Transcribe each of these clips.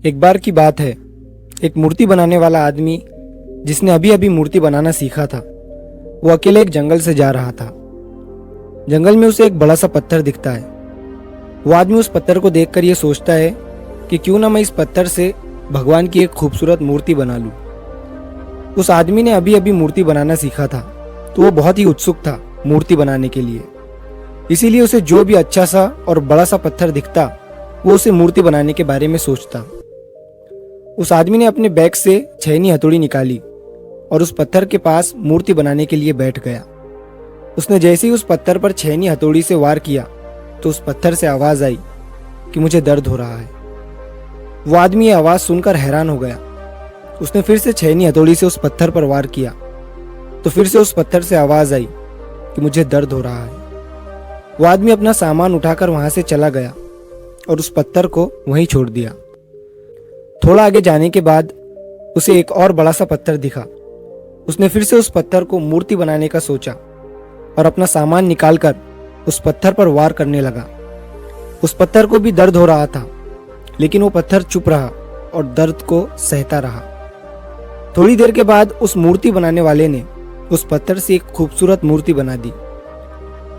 एक बार की बात है, एक मूर्ति बनाने वाला आदमी जिसने अभी अभी मूर्ति बनाना सीखा था, वो अकेले एक जंगल से जा रहा था। जंगल में उसे एक बड़ा सा पत्थर दिखता है। वो आदमी उस पत्थर को देखकर ये सोचता है कि क्यों ना मैं इस पत्थर से भगवान की एक खूबसूरत मूर्ति बना लूं। उस आदमी ने अभी अभी मूर्ति बनाना सीखा था, तो वो बहुत ही उत्सुक था मूर्ति बनाने के लिए। इसीलिए उसे जो भी अच्छा सा और बड़ा सा पत्थर दिखता, वो उसे मूर्ति बनाने के बारे में सोचता। उस आदमी ने अपने बैग से छेनी हथौड़ी निकाली और उस पत्थर के पास मूर्ति बनाने के लिए बैठ गया। उसने जैसे ही उस पत्थर पर छेनी हथौड़ी से वार किया तो उस पत्थर से आवाज आई कि मुझे दर्द हो रहा है। वो आदमी ये आवाज सुनकर हैरान हो गया। उसने फिर से छेनी हथौड़ी से उस पत्थर पर वार किया तो फिर से उस पत्थर से आवाज आई कि मुझे दर्द हो रहा है। वो आदमी अपना सामान उठाकर वहां से चला गया और उस पत्थर को वहीं छोड़ दिया। थोड़ा आगे जाने के बाद उसे एक और बड़ा सा पत्थर दिखा। उसने फिर से उस पत्थर को मूर्ति बनाने का सोचा और अपना सामान निकालकर उस पत्थर पर वार करने लगा। उस पत्थर को भी दर्द हो रहा था, लेकिन वो पत्थर चुप रहा और दर्द को सहता रहा। थोड़ी देर के बाद उस मूर्ति बनाने वाले ने उस पत्थर से एक खूबसूरत मूर्ति बना दी।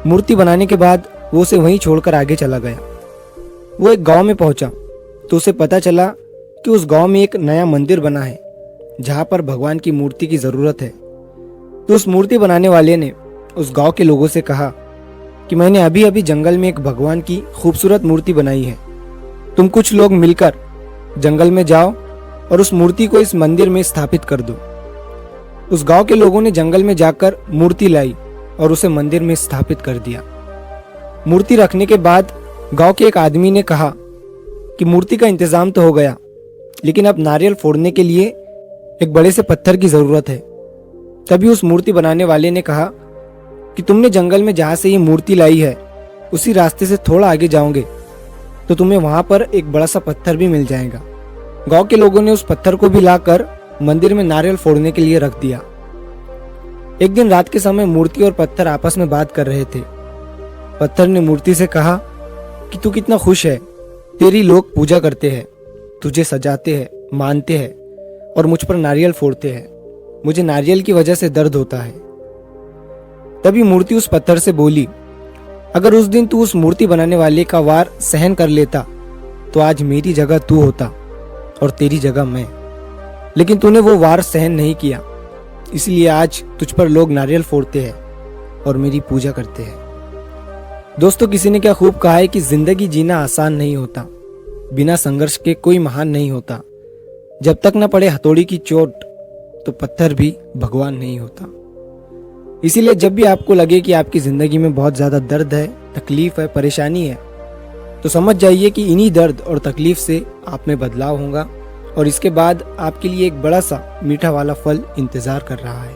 मूर्ति बनाने के बाद वो उसे वहीं छोड़कर आगे चला गया। वो एक गांव में पहुंचा तो उसे पता चला कि उस गांव में एक नया मंदिर बना है जहां पर भगवान की मूर्ति की जरूरत है। तो उस मूर्ति बनाने वाले ने उस गांव के लोगों से कहा कि मैंने अभी अभी जंगल में एक भगवान की खूबसूरत मूर्ति बनाई है। तुम कुछ लोग मिलकर जंगल में जाओ और उस मूर्ति को इस मंदिर में स्थापित कर दो। उस गांव के लोगों ने जंगल में जाकर मूर्ति लाई और उसे मंदिर में स्थापित कर दिया। मूर्ति रखने के बाद गांव के एक आदमी ने कहा कि मूर्ति का इंतजाम तो हो गया, लेकिन अब नारियल फोड़ने के लिए एक बड़े से पत्थर की जरूरत है। तभी उस मूर्ति बनाने वाले ने कहा कि तुमने जंगल में जहां से ये मूर्ति लाई है उसी रास्ते से थोड़ा आगे जाओगे तो तुम्हें वहां पर एक बड़ा सा पत्थर भी मिल जाएगा। गांव के लोगों ने उस पत्थर को भी लाकर मंदिर में नारियल फोड़ने के लिए रख दिया। एक दिन रात के समय मूर्ति और पत्थर आपस में बात कर रहे थे। पत्थर ने मूर्ति से कहा कि तू कितना खुश है, तेरी लोग पूजा करते हैं, तुझे सजाते हैं, मानते हैं और मुझ पर नारियल फोड़ते हैं। मुझे नारियल की वजह से दर्द होता है। तभी मूर्ति उस पत्थर से बोली, अगर उस दिन तू उस मूर्ति बनाने वाले का वार सहन कर लेता तो आज मेरी जगह तू होता और तेरी जगह मैं। लेकिन तूने वो वार सहन नहीं किया, इसलिए आज तुझ पर लोग नारियल फोड़ते हैं और मेरी पूजा करते हैं। दोस्तों, किसी ने क्या खूब कहा है कि जिंदगी जीना आसान नहीं होता, बिना संघर्ष के कोई महान नहीं होता। जब तक न पड़े हथौड़ी की चोट तो पत्थर भी भगवान नहीं होता। इसीलिए जब भी आपको लगे कि आपकी जिंदगी में बहुत ज्यादा दर्द है, तकलीफ है, परेशानी है, तो समझ जाइए कि इन्हीं दर्द और तकलीफ से आप में बदलाव होगा और इसके बाद आपके लिए एक बड़ा सा मीठा वाला फल इंतजार कर रहा है।